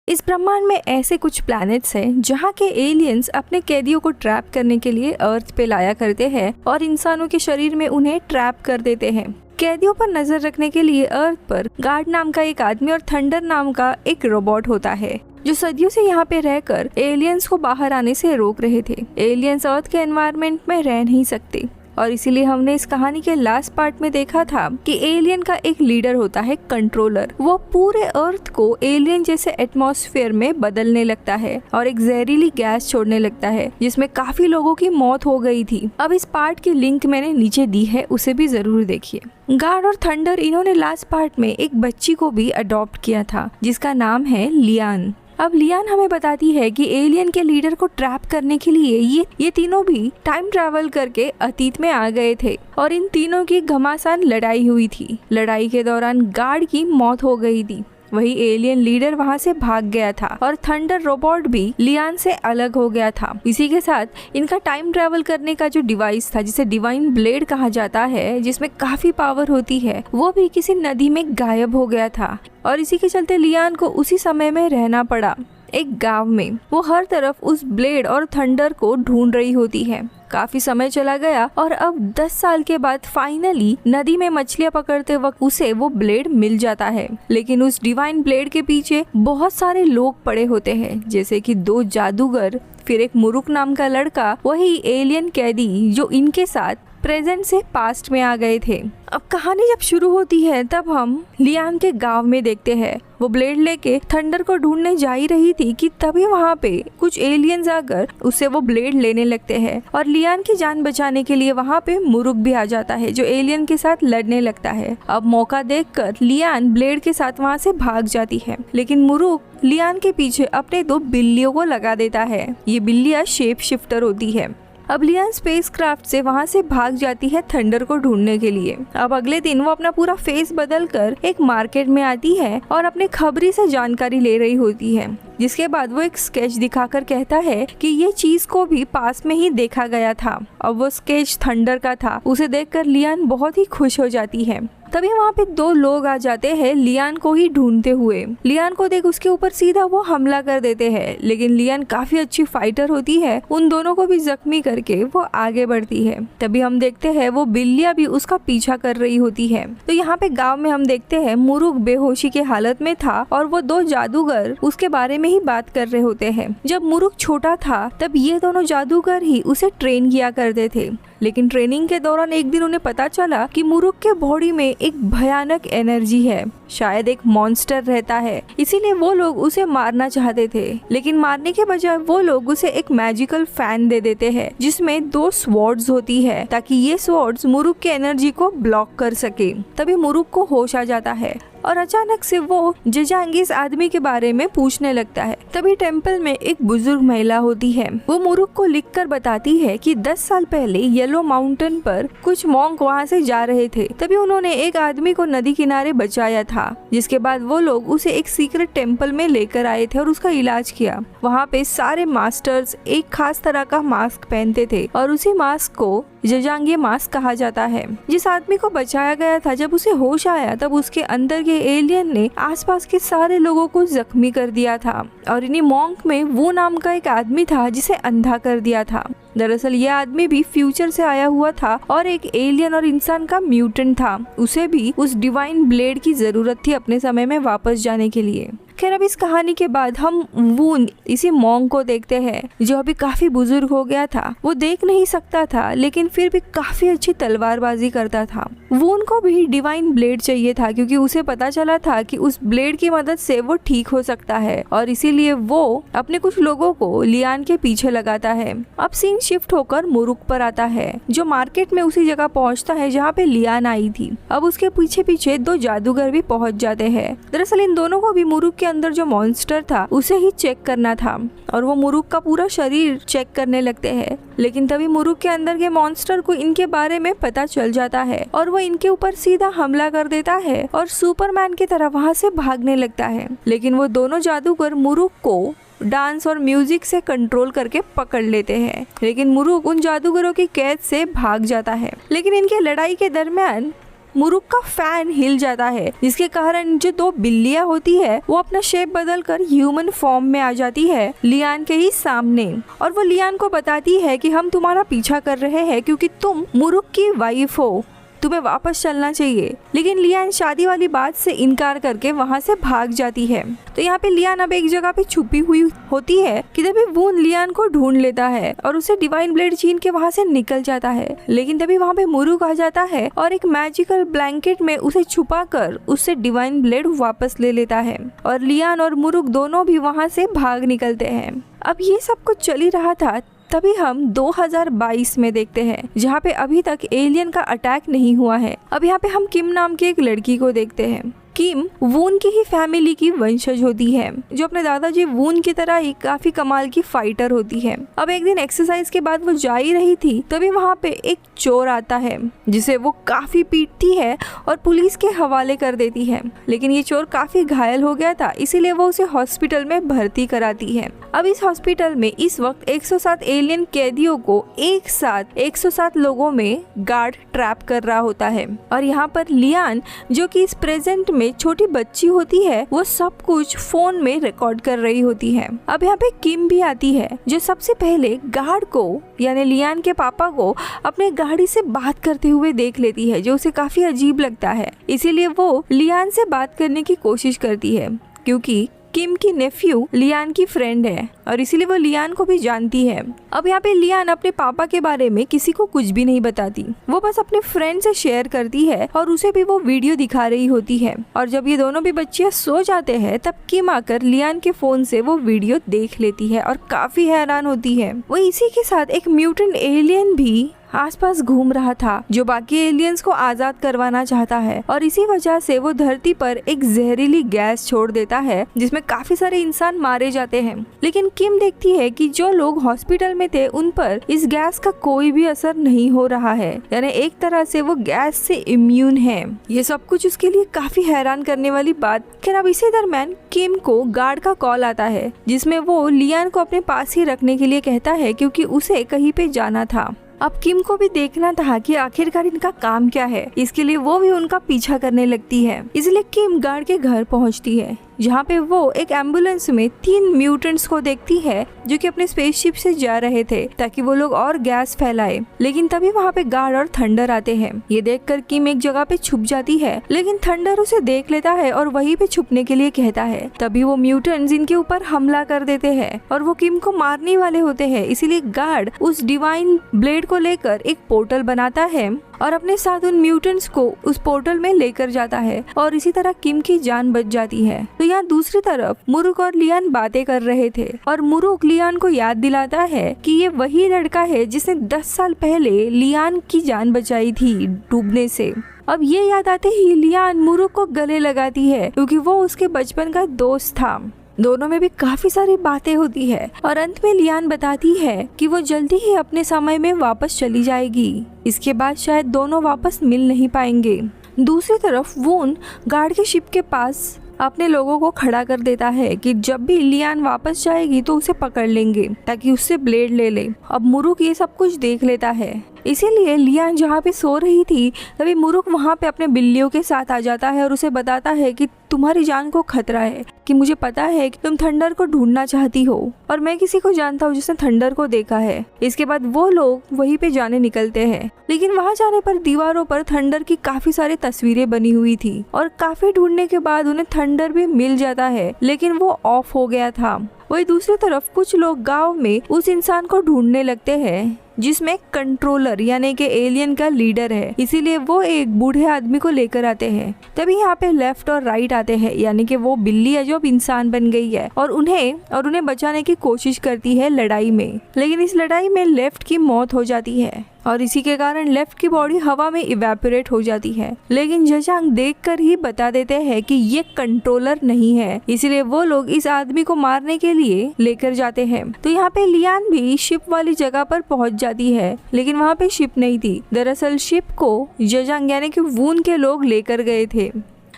इस ब्रह्मांड में ऐसे कुछ प्लैनेट्स हैं जहाँ के एलियंस अपने कैदियों को ट्रैप करने के लिए अर्थ पे लाया करते हैं और इंसानों के शरीर में उन्हें ट्रैप कर देते हैं। कैदियों पर नजर रखने के लिए अर्थ पर गार्ड नाम का एक आदमी और थंडर नाम का एक रोबोट होता है जो सदियों से यहाँ पे रहकर एलियंस को बाहर आने से रोक रहे थे। एलियंस अर्थ के एनवायरनमेंट में रह नहीं सकते और इसीलिए हमने इस कहानी के लास्ट पार्ट में देखा था कि एलियन का एक लीडर होता है कंट्रोलर। वो पूरे अर्थ को एलियन जैसे एटमॉस्फेयर में बदलने लगता है और एक जहरीली गैस छोड़ने लगता है जिसमें काफी लोगों की मौत हो गई थी। अब इस पार्ट की लिंक मैंने नीचे दी है, उसे भी जरूर देखिए। गार्ड और थंडर इन्होंने लास्ट पार्ट में एक बच्ची को भी अडॉप्ट किया था जिसका नाम है लियान। अब लियान हमें बताती है कि एलियन के लीडर को ट्रैप करने के लिए ये तीनों भी टाइम ट्रैवल करके अतीत में आ गए थे और इन तीनों की घमासान लड़ाई हुई थी। लड़ाई के दौरान गार्ड की मौत हो गई थी। वही एलियन लीडर वहां से भाग गया था और थंडर रोबोट भी लियान से अलग हो गया था। इसी के साथ इनका टाइम ट्रैवल करने का जो डिवाइस था जिसे डिवाइन ब्लेड कहा जाता है, जिसमें काफी पावर होती है, वो भी किसी नदी में गायब हो गया था और इसी के चलते लियान को उसी समय में रहना पड़ा एक गांव में। वो हर तरफ उस ब्लेड और थंडर को ढूंढ रही होती है। काफी समय चला गया और अब 10 साल के बाद फाइनली नदी में मछलियां पकड़ते वक्त उसे वो ब्लेड मिल जाता है। लेकिन उस डिवाइन ब्लेड के पीछे बहुत सारे लोग पड़े होते हैं, जैसे कि 2 जादूगर, फिर एक मुरुक नाम का लड़का, वही एलियन कैदी जो इनके साथ प्रेजेंट से पास्ट में आ गए थे। अब कहानी जब शुरू होती है तब हम लियान के गांव में देखते हैं। वो ब्लेड लेके थंडर को ढूंढने जा ही रही थी कि तभी वहाँ पे कुछ एलियंस आकर उससे वो ब्लेड लेने लगते हैं और लियान की जान बचाने के लिए वहाँ पे मुरुक भी आ जाता है जो एलियन के साथ लड़ने लगता है। अब मौका देखकर लियान ब्लेड के साथ वहाँ से भाग जाती है, लेकिन मुरुक लियान के पीछे अपने 2 बिल्लियों को लगा देता है। ये बिल्लियाँ शेप शिफ्टर होती है। अब लियान स्पेसक्राफ्ट से वहाँ से भाग जाती है थंडर को ढूंढने के लिए। अब अगले दिन वो अपना पूरा फेस बदलकर एक मार्केट में आती है और अपने खबरी से जानकारी ले रही होती है, जिसके बाद वो एक स्केच दिखाकर कहता है कि ये चीज को भी पास में ही देखा गया था। अब वो स्केच थंडर का था। उसे देखकर लियान बहुत ही खुश हो जाती है। तभी वहाँ पे 2 लोग आ जाते हैं लियान को ही ढूंढते हुए। लियान को देख उसके ऊपर सीधा वो हमला कर देते हैं, लेकिन लियान काफी अच्छी फाइटर होती है। उन दोनों को भी जख्मी करके वो आगे बढ़ती है। तभी हम देखते हैं वो बिल्लियां भी उसका पीछा कर रही होती है। तो यहाँ पे गाँव में हम देखते हैं मुरुक बेहोशी के हालत में था और वो 2 जादूगर उसके बारे में ही बात कर रहे होते हैं। जब मुरुक छोटा था तब ये दोनों जादूगर ही उसे ट्रेन किया करते थे, लेकिन ट्रेनिंग के दौरान एक दिन उन्हें पता चला कि मुरुक के बॉडी में एक भयानक एनर्जी है, शायद एक मॉन्स्टर रहता है। इसीलिए वो लोग उसे मारना चाहते थे, लेकिन मारने के बजाय वो लोग उसे एक मैजिकल फैन दे देते हैं जिसमें 2 स्वॉर्ड्स होती है ताकि ये स्वॉर्ड्स मुरुक के एनर्जी को ब्लॉक कर सके। तभी मुरुक को होश आ जाता है और अचानक से वो जजांगी इस आदमी के बारे में पूछने लगता है। तभी टेम्पल में एक बुजुर्ग महिला होती है। वो मुरुक को लिखकर बताती है कि 10 साल पहले येलो माउंटेन पर कुछ मॉन्क वहाँ से जा रहे थे। तभी उन्होंने एक आदमी को नदी किनारे बचाया था, जिसके बाद वो लोग उसे एक सीक्रेट टेम्पल में लेकर आए थे और उसका इलाज किया। वहाँ पे सारे मास्टर्स एक खास तरह का मास्क पहनते थे और उसी मास्क को जजांगी मास्क कहा जाता है। जिस आदमी को बचाया गया था, जब उसे होश आया तब उसके अंदर के एलियन ने आसपास के सारे लोगों को जख्मी कर दिया था और इन्हीं मॉन्क में वो नाम का एक आदमी था जिसे अंधा कर दिया था। दरअसल ये आदमी भी फ्यूचर से आया हुआ था और एक एलियन और इंसान का म्यूटेंट था। उसे भी उस डिवाइन ब्लेड की जरूरत थी अपने समय में वापस जाने के लिए। खैर, अब इस कहानी के बाद हम वून इसी मॉन्क को देखते हैं जो अभी काफी बुजुर्ग हो गया था। वो देख नहीं सकता था लेकिन फिर भी काफी अच्छी तलवारबाजी करता था। वून को भी डिवाइन ब्लेड चाहिए था क्योंकि उसे पता चला था कि उस ब्लेड की मदद से वो ठीक हो सकता है और इसीलिए वो अपने कुछ लोगों को लियान के पीछे लगाता है। अब सीन शिफ्ट होकर मुरुक पर आता है जो मार्केट में उसी जगह पहुंचता है जहाँ पे लियान आई थी। अब उसके पीछे पीछे 2 जादूगर भी पहुंच जाते हैं। दरअसल इन दोनों को भी मुरुक के अंदर जो मॉन्स्टर था उसे ही चेक करना था और वो मुरुक का पूरा शरीर चेक करने लगते हैं। लेकिन तभी मुरुक के अंदर के मॉन्स्टर को इनके बारे में पता चल जाता है और वो इनके ऊपर सीधा हमला कर देता है और सुपरमैन की तरह वहाँ से भागने लगता है। लेकिन वो दोनों जादूगर मुरुक को डांस और म्यूजिक से कंट्रोल करके पकड़ लेते हैं, लेकिन मुरुक उन जादूगरों की कैद से भाग जाता है। लेकिन इनके लड़ाई के दरमियान मुरुक का फैन हिल जाता है, जिसके कारण जो दो बिल्लियां होती है वो अपना शेप बदलकर ह्यूमन फॉर्म में आ जाती है लियान के ही सामने, और वो लियान को बताती है कि हम तुम्हारा पीछा कर रहे हैं क्योंकि तुम मुरुक की वाइफ हो, तुम्हें वापस चलना चाहिए। लेकिन लियान शादी वाली बात से इनकार करके वहाँ से भाग जाती है। तो यहाँ पे लियान अब एक जगह पे छुपी हुई होती है कि तभी वून लियान को ढूंढ लेता है और उसे डिवाइन ब्लेड छीन के वहाँ से निकल जाता है। लेकिन तभी वहाँ पे मुरुक आ जाता है और एक मैजिकल ब्लैंकेट में उसे छुपा कर उससे डिवाइन ब्लेड वापस ले लेता है, और लियान और मुरुक दोनों भी वहाँ से भाग निकलते हैं। अब ये सब कुछ चल ही रहा था, तभी हम 2022 में देखते हैं, जहाँ पे अभी तक एलियन का अटैक नहीं हुआ है। अब यहाँ पे हम किम नाम की एक लड़की को देखते हैं। किम वून की ही फैमिली की वंशज होती है, जो अपने दादाजी वून की तरह ही काफी कमाल की फाइटर होती है। अब एक दिन एक्सरसाइज के बाद वो जा ही रही थी, तभी वहाँ पे एक चोर आता है जिसे वो काफी पीटती है और पुलिस के हवाले कर देती है। लेकिन ये चोर काफी घायल हो गया था, इसीलिए वो उसे हॉस्पिटल में भर्ती कराती है। अब इस हॉस्पिटल में इस वक्त 107 एलियन कैदियों को एक साथ 107 लोगों में गार्ड ट्रैप कर रहा होता है, और यहाँ पर लियान जो कि इस प्रेजेंट में छोटी बच्ची होती है, वो सब कुछ फोन में रिकॉर्ड कर रही होती है। अब यहाँ पे किम भी आती है, जो सबसे पहले गार्ड को यानी लियान के पापा को अपने गाड़ी से बात करते हुए देख लेती है, जो उसे काफी अजीब लगता है। इसीलिए वो लियान से बात करने की कोशिश करती है, क्योंकि किम की नेफ्यू लियान की फ्रेंड है और इसीलिए वो लियान को भी जानती है। अब यहाँ पे लियान अपने पापा के बारे में किसी को कुछ भी नहीं बताती, वो बस अपने फ्रेंड से शेयर करती है और उसे भी वो वीडियो दिखा रही होती है। और जब ये दोनों भी बच्चियां सो जाते हैं, तब किम आकर लियान के फोन से वो वीडियो देख लेती है और काफी हैरान होती है। वो इसी के साथ एक म्यूटेंट एलियन भी आसपास घूम रहा था, जो बाकी एलियंस को आजाद करवाना चाहता है, और इसी वजह से वो धरती पर एक जहरीली गैस छोड़ देता है, जिसमें काफी सारे इंसान मारे जाते हैं। लेकिन किम देखती है कि जो लोग हॉस्पिटल में थे उन पर इस गैस का कोई भी असर नहीं हो रहा है, यानी एक तरह से वो गैस से इम्यून है। ये सब कुछ उसके लिए काफी हैरान करने वाली बात। खैर अब इसी दरम्यान किम को गार्ड का कॉल आता है, जिसमें वो लियान को अपने पास ही रखने के लिए कहता है, क्योंकि उसे कहीं पे जाना था। अब किम को भी देखना था कि आखिरकार इनका काम क्या है, इसके लिए वो भी उनका पीछा करने लगती है। इसलिए किम गार्ड के घर पहुंचती है, जहाँ पे वो एक एम्बुलेंस में 3 म्यूटेंट्स को देखती है, जो कि अपने स्पेसशिप से जा रहे थे ताकि वो लोग और गैस फैलाए। लेकिन तभी वहाँ पे गार्ड और थंडर आते हैं। ये देखकर किम एक जगह पे छुप जाती है, लेकिन थंडर उसे देख लेता है और वहीं पे छुपने के लिए कहता है। तभी वो म्यूटेंट्स इनके ऊपर हमला कर देते हैं और वो किम को मारने वाले होते हैं। इसीलिए गार्ड उस डिवाइन ब्लेड को लेकर एक पोर्टल बनाता है और अपने साथ उन म्यूटेंट्स को उस पोर्टल में लेकर जाता है, और इसी तरह किम की जान बच जाती है। तो यहाँ दूसरी तरफ मुरुक और लियान बातें कर रहे थे, और मुरुक लियान को याद दिलाता है कि ये वही लड़का है जिसने 10 साल पहले लियान की जान बचाई थी डूबने से। अब ये याद आते ही लियान मुरुक को गले लगाती है, क्योंकि वो उसके बचपन का दोस्त था। दोनों में भी काफी सारी बातें होती है, और अंत में लियान बताती है कि वो जल्दी ही अपने समय में वापस चली जाएगी। इसके बाद शायद दोनों वापस मिल नहीं पाएंगे। दूसरी तरफ वून गार्ड के शिप के पास अपने लोगों को खड़ा कर देता है कि जब भी लियान वापस जाएगी तो उसे पकड़ लेंगे ताकि उससे ब्लेड ले ले। अब मुरुक ये सब कुछ देख लेता है, इसीलिए लियान जहाँ पे सो रही थी, तभी मुरुक वहाँ पे अपने बिल्लियों के साथ आ जाता है और उसे बताता है कि तुम्हारी जान को खतरा है, कि मुझे पता है कि तुम थंडर को ढूंढना चाहती हो, और मैं किसी को जानता हूँ जिसने थंडर को देखा है। इसके बाद वो लोग वहीं पे जाने निकलते हैं, लेकिन वहाँ जाने पर दीवारों पर थंडर की काफी सारी तस्वीरें बनी हुई थी, और काफी ढूंढने के बाद उन्हें थंडर भी मिल जाता है, लेकिन वो ऑफ हो गया था। वही दूसरी तरफ कुछ लोग गांव में उस इंसान को ढूंढने लगते हैं जिसमें कंट्रोलर यानी कि एलियन का लीडर है, इसीलिए वो एक बूढ़े आदमी को लेकर आते हैं। तभी यहाँ पे लेफ्ट और राइट आते हैं, यानी कि वो बिल्ली है जो अब इंसान बन गई है, और उन्हें बचाने की कोशिश करती है लड़ाई में। लेकिन इस लड़ाई में लेफ्ट की मौत हो जाती है, और इसी के कारण लेफ्ट की बॉडी हवा में इवेपोरेट हो जाती है। लेकिन जजांग देखकर ही बता देते हैं कि ये कंट्रोलर नहीं है, इसीलिए वो लोग इस आदमी को मारने के लिए लेकर जाते हैं। तो यहाँ पे लियान भी शिप वाली जगह पर पहुंच जाती है, लेकिन वहाँ पे शिप नहीं थी। दरअसल शिप को जजांग यानी कि वून के लोग लेकर गए थे।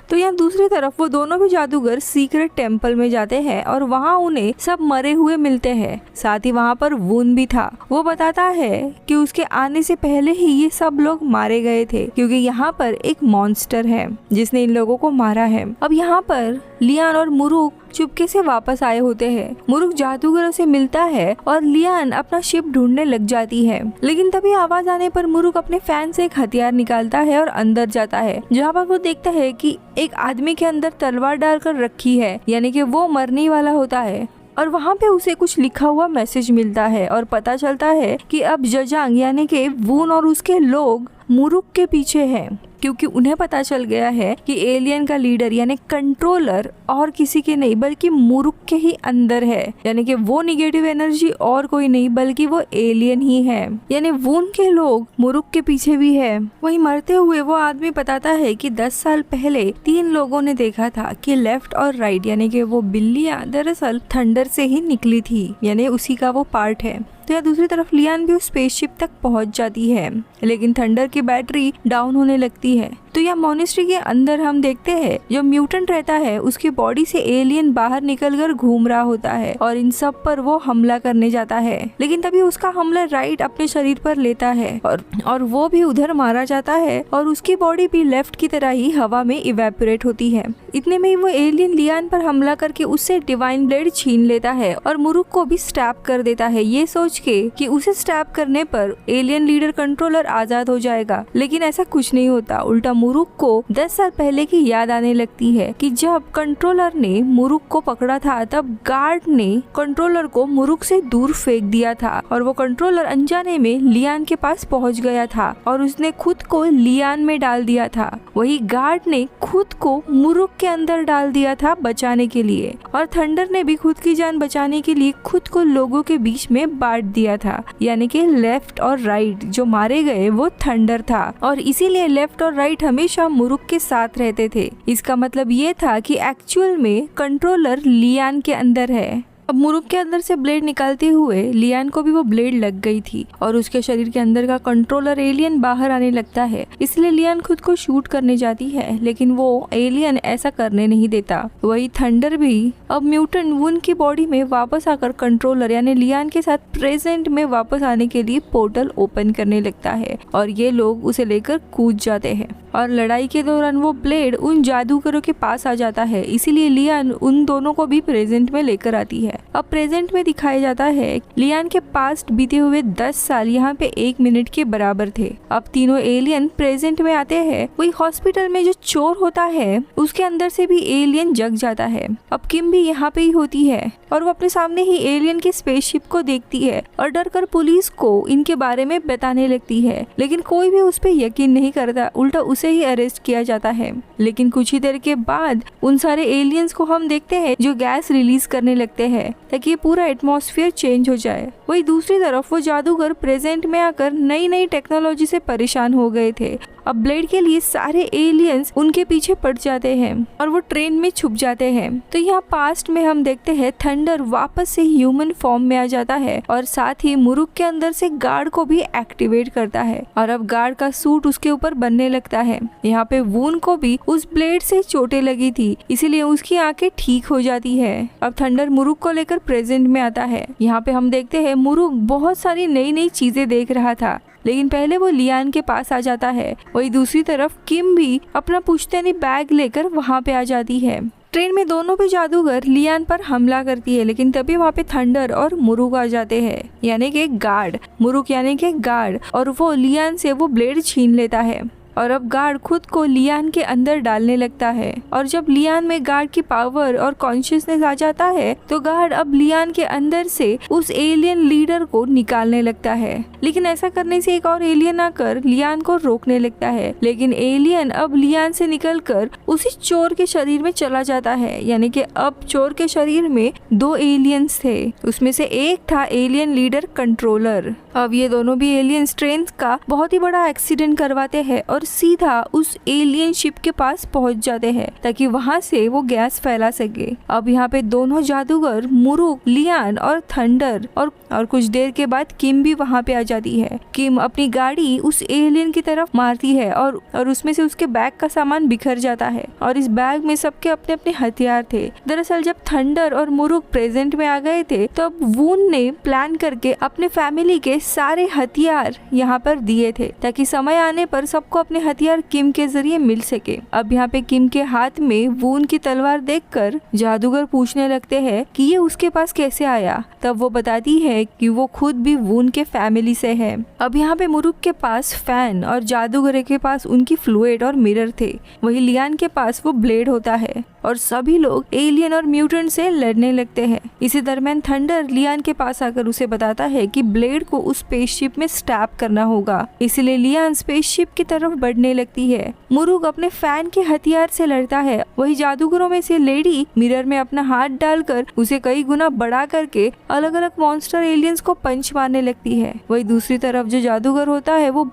तो यहाँ दूसरी तरफ वो दोनों भी जादूगर सीक्रेट टेम्पल में जाते हैं और वहाँ उन्हें सब मरे हुए मिलते हैं। साथ ही वहाँ पर वून भी था। वो बताता है कि उसके आने से पहले ही ये सब लोग मारे गए थे क्योंकि यहाँ पर एक मॉन्स्टर है जिसने इन लोगों को मारा है। अब यहाँ पर लियान और मुरुक चुपके से वापस आए होते हैं। मुरुक जादूगरों से मिलता है और लियान अपना शिप ढूंढने लग जाती है, लेकिन तभी आवाज आने पर मुरुक अपने फैन से एक हथियार निकालता है और अंदर जाता है, जहाँ पर वो देखता है कि एक आदमी के अंदर तलवार डालकर रखी है, यानी कि वो मरने वाला होता है। और वहाँ पे उसे कुछ लिखा हुआ मैसेज मिलता है और पता चलता है कि अब जजांग यानी कि वून और उसके लोग मुरुक के पीछे हैं, क्योंकि उन्हें पता चल गया है कि एलियन का लीडर यानी कंट्रोलर और किसी के नहीं बल्कि मुरुक के ही अंदर है, यानी कि वो निगेटिव एनर्जी और कोई नहीं बल्कि वो एलियन ही है, यानी वून के लोग मुरुक के पीछे भी है। वहीं मरते हुए वो आदमी बताता है कि 10 साल पहले 3 लोगों ने देखा था कि लेफ्ट और राइट यानी कि वो बिल्लियां दरअसल थंडर से ही निकली थी, यानी उसी का वो पार्ट है। तो यहाँ दूसरी तरफ लियान भी उस स्पेसशिप तक पहुंच जाती है, लेकिन थंडर की बैटरी डाउन होने लगती है। तो यहाँ मॉनेस्ट्री के अंदर हम देखते हैं जो म्यूटेंट रहता है उसकी बॉडी से एलियन बाहर निकलकर घूम रहा होता है और इन सब पर वो हमला करने जाता है, लेकिन तभी उसका हमला राइट अपने शरीर पर लेता है और वो भी उधर मारा जाता है और उसकी बॉडी भी लेफ्ट की तरह ही हवा में इवेपोरेट होती है। इतने में ही वो एलियन लियान पर हमला करके उससे डिवाइन ब्लेड छीन लेता है और मुरुक को भी स्टैब कर देता है, ये सोच के कि उसे स्टैब करने पर एलियन लीडर कंट्रोलर आजाद हो जाएगा, लेकिन ऐसा कुछ नहीं होता। उल्टा मुरुक को 10 साल पहले की याद आने लगती है कि जब कंट्रोलर ने मुरुक को पकड़ा था तब गार्ड ने कंट्रोलर को मुरुक से दूर फेंक दिया था और वो कंट्रोलर अनजाने में लियान के पास पहुंच गया था और उसने खुद को लियान में डाल दिया था। वही गार्ड ने खुद को मुरुक के अंदर डाल दिया था बचाने के लिए, और थंडर ने भी खुद की जान बचाने के लिए खुद को लोगों के बीच में बांट दिया था, यानी कि लेफ्ट और राइट जो मारे गए वो थंडर था और इसीलिए लेफ्ट और राइट हमेशा मुरुक के साथ रहते थे। इसका मतलब ये था कि एक्चुअल में कंट्रोलर लियान के अंदर है। अब मुरुक के अंदर से ब्लेड निकालते हुए लियान को भी वो ब्लेड लग गई थी और उसके शरीर के अंदर का कंट्रोलर एलियन बाहर आने लगता है, इसलिए लियान खुद को शूट करने जाती है, लेकिन वो एलियन ऐसा करने नहीं देता। वही थंडर भी अब म्यूटेंट वून की बॉडी में वापस आकर कंट्रोलर यानी लियान के साथ प्रेजेंट में वापस आने के लिए पोर्टल ओपन करने लगता है और ये लोग उसे लेकर कूद जाते हैं और लड़ाई के दौरान वो ब्लेड उन जादूगरों के पास आ जाता है, इसीलिए लियान उन दोनों को भी प्रेजेंट में लेकर आती है। अब प्रेजेंट में दिखाया जाता है लियान के पास्ट बीते हुए 10 साल यहाँ पे 1 मिनट के बराबर थे। अब तीनों एलियन प्रेजेंट में आते हैं। वही हॉस्पिटल में जो चोर होता है उसके अंदर से भी एलियन जग जाता है। अब किम भी यहाँ पे ही होती है और वो अपने सामने ही एलियन के स्पेसशिप को देखती है और डर कर पुलिस को इनके बारे में बताने लगती है, लेकिन कोई भी उस पर यकीन नहीं करता, उल्टा उसे ही अरेस्ट किया जाता है। लेकिन कुछ ही देर के बाद उन सारे एलियंस को हम देखते हैं जो गैस रिलीज करने लगते हैं ताकि ये पूरा एटमॉस्फेयर चेंज हो जाए। वही दूसरी तरफ वो जादूगर प्रेजेंट में आकर नई नई टेक्नोलॉजी से परेशान हो गए थे। अब ब्लेड के लिए सारे एलियंस उनके पीछे पड़ जाते हैं और वो ट्रेन में छुप जाते हैं। तो यहाँ पास्ट में हम देखते हैं थंडर वापस से ह्यूमन फॉर्म में आ जाता है और साथ ही मुरुक के अंदर से गार्ड को भी एक्टिवेट करता है और अब गार्ड का सूट उसके ऊपर बनने लगता है। यहाँ पे वून को भी उस ब्लेड से चोटें लगी थी, इसीलिए उसकी आंखें ठीक हो जाती है। अब थंडर मुरुक को लेकर प्रेजेंट में आता है। यहाँ पे हम देखते हैं मुरुक बहुत सारी नई नई चीजें देख रहा था, लेकिन पहले वो लियान के पास आ जाता है। वही दूसरी तरफ किम भी अपना पुश्तैनी बैग लेकर वहाँ पे आ जाती है। ट्रेन में दोनों भी जादूगर लियान पर हमला करती है, लेकिन तभी वहाँ पे थंडर और मुरुक आ जाते हैं, यानी कि गार्ड मुरुक यानी कि गार्ड, और वो लियान से वो ब्लेड छीन लेता है और अब गार्ड खुद को लियान के अंदर डालने लगता है। और जब लियान में गार्ड की पावर और कॉन्शियसनेस आ जाता है तो गार्ड अब लियान के अंदर से उस एलियन लीडर को निकालने लगता है, लेकिन ऐसा करने से एक और एलियन आकर लियान को रोकने लगता है। लेकिन एलियन अब लियान से निकलकर उसी चोर के शरीर में चला जाता है, यानी कि अब चोर के शरीर में 2 एलियंस थे, उसमें से एक था एलियन लीडर कंट्रोलर। अब ये दोनों भी एलियंस ट्रेन का बहुत ही बड़ा एक्सीडेंट करवाते हैं और सीधा उस एलियन शिप के पास पहुंच जाते हैं ताकि वहां से वो गैस फैला सके। अब यहाँ पे दोनों जादूगर मुरुक, लियान और थंडर और कुछ देर के बाद किम भी वहाँ पे आ जाती है। किम अपनी गाड़ी उस एलियन की तरफ मारती है और उसमें से उसके बैग का सामान बिखर जाता है और इस बैग में सबके अपने अपने हथियार थे। दरअसल जब थंडर और मुरुक प्रेजेंट में आ गए थे तब वून ने प्लान करके अपने फैमिली के सारे हथियार यहाँ पर दिए थे ताकि समय आने पर सबको अपने हथियार किम के जरिए मिल सके। अब यहाँ पे किम के हाथ में वून की तलवार देखकर जादूगर पूछने लगते हैं कि ये उसके पास कैसे आया। तब वो बताती है कि वो खुद भी वून के फैमिली से है। अब यहाँ पे मुरुक के पास फैन और जादूगर के पास उनकी फ्लूइड और मिरर थे, वही लियान के पास वो ब्लेड होता है और सभी लोग एलियन और म्यूटेंट से लड़ने लगते हैं। इसी दरमियान थंडर लियान के पास आकर उसे बताता है कि ब्लेड को उस स्पेसशिप में स्टैब करना होगा, इसलिए लियान स्पेसशिप की तरफ बढ़ने लगती है। मुरुक अपने फैन के हथियार से लड़ता है, वही जादूगरों में से लेडी मिरर में अपना हाथ डालकर उसे कई गुना बड़ा करके अलग अलग मॉन्स्टर एलियंस को पंच मारने लगती है। वही दूसरी तरफ जो जादूगर होता है वो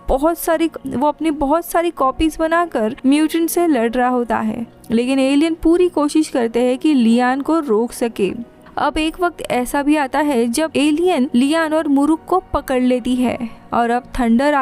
अपनी बहुत सारी कॉपीज बनाकर म्यूटेंट से लड़ रहा होता है, लेकिन एलियन पूरी कोशिश करते हैं कि लियान को रोक सके। अब एक वक्त ऐसा भी आता है जब एलियन लियान और मुरुक को पकड़ लेती है और अब थंडर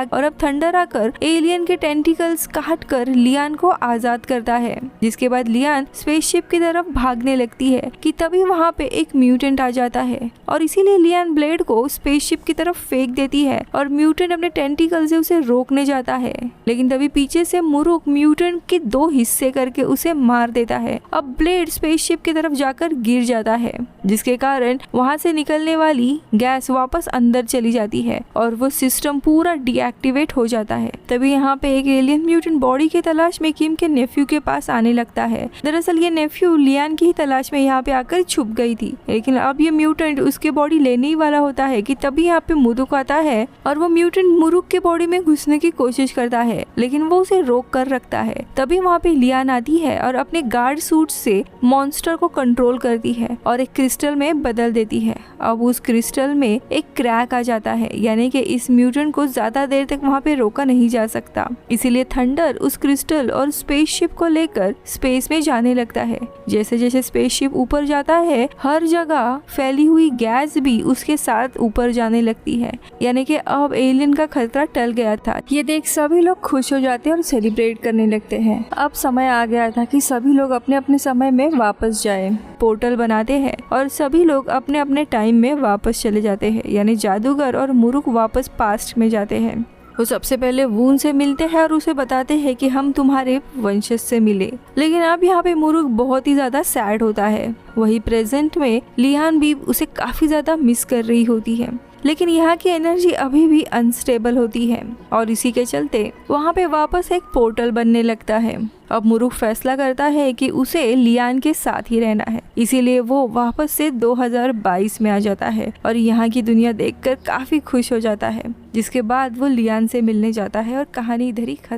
आकर एलियन के टेंटिकल्स काट कर लियान को आजाद करता है, जिसके बाद लियान स्पेसशिप की तरफ भागने लगती है कि तभी वहाँ पे एक म्यूटेंट आ जाता है और इसीलिए लियान ब्लेड को स्पेसशिप की तरफ फेंक देती है और म्यूटेंट अपने टेंटिकल से उसे रोकने जाता है, लेकिन तभी पीछे से मुरुक म्यूटेंट के 2 हिस्से करके उसे मार देता है। अब ब्लेड स्पेसशिप की तरफ जाकर गिर जाता है, जिसके कारण वहाँ से निकलने वाली गैस वापस अंदर चली जाती है और वो सिस्टम पूरा डीएक्टिवेट हो जाता है। तभी यहाँ पे एक एलियन म्यूटेंट बॉडी की तलाश में किम के नेफ्यू के पास आने लगता है। दरअसल ये नेफ्यू लियान की ही तलाश में यहाँ पे आकर छुप गई थी, लेकिन अब ये म्यूटेंट उसके बॉडी लेने ही वाला होता है कि तभी यहाँ पे मुरुक आता है और वो म्यूटेंट मुरुक के बॉडी में घुसने की कोशिश करता है, लेकिन वो उसे रोक कर रखता है। तभी वहाँ पे लियान आती है और अपने गार्ड सूट से मॉन्स्टर को कंट्रोल करती है और एक क्रिस्टल में बदल देती है। अब उस क्रिस्टल में एक क्रैक आ जाता है, यानी कि इस म्यूटेंट को ज्यादा देर तक वहाँ पे रोका नहीं जा सकता, इसीलिए थंडर उस क्रिस्टल और स्पेसशिप को लेकर स्पेस में जाने लगता है। जैसे जैसे स्पेसशिप ऊपर जाता है हर जगह फैली हुई गैस भी उसके साथ ऊपर जाने लगती है, यानी कि अब एलियन का खतरा टल गया था। ये देख सभी लोग खुश हो जाते हैं और सेलिब्रेट करने लगते हैं। अब समय आ गया था कि सभी लोग अपने अपने समय में वापस जाए। पोर्टल बनाते हैं और सभी लोग अपने अपने टाइम में वापस चले जाते हैं, यानी जादूगर और मुरुक वापस पास्ट में जाते हैं। वो सबसे पहले वून से मिलते हैं और उसे बताते हैं कि हम तुम्हारे वंशज से मिले, लेकिन अब यहाँ पे मुरुक बहुत ही ज्यादा सैड होता है। वही प्रेजेंट में लियान भी उसे काफी ज्यादा मिस कर रही होती है, लेकिन यहाँ की एनर्जी अभी भी अनस्टेबल होती है और इसी के चलते वहाँ पे वापस एक पोर्टल बनने लगता है। अब मुरुक फैसला करता है कि उसे लियान के साथ ही रहना है, इसीलिए वो वापस से 2022 में आ जाता है और यहाँ की दुनिया देखकर काफी खुश हो जाता है, जिसके बाद वो लियान से मिलने जाता है और कहानी इधर ही खत्म।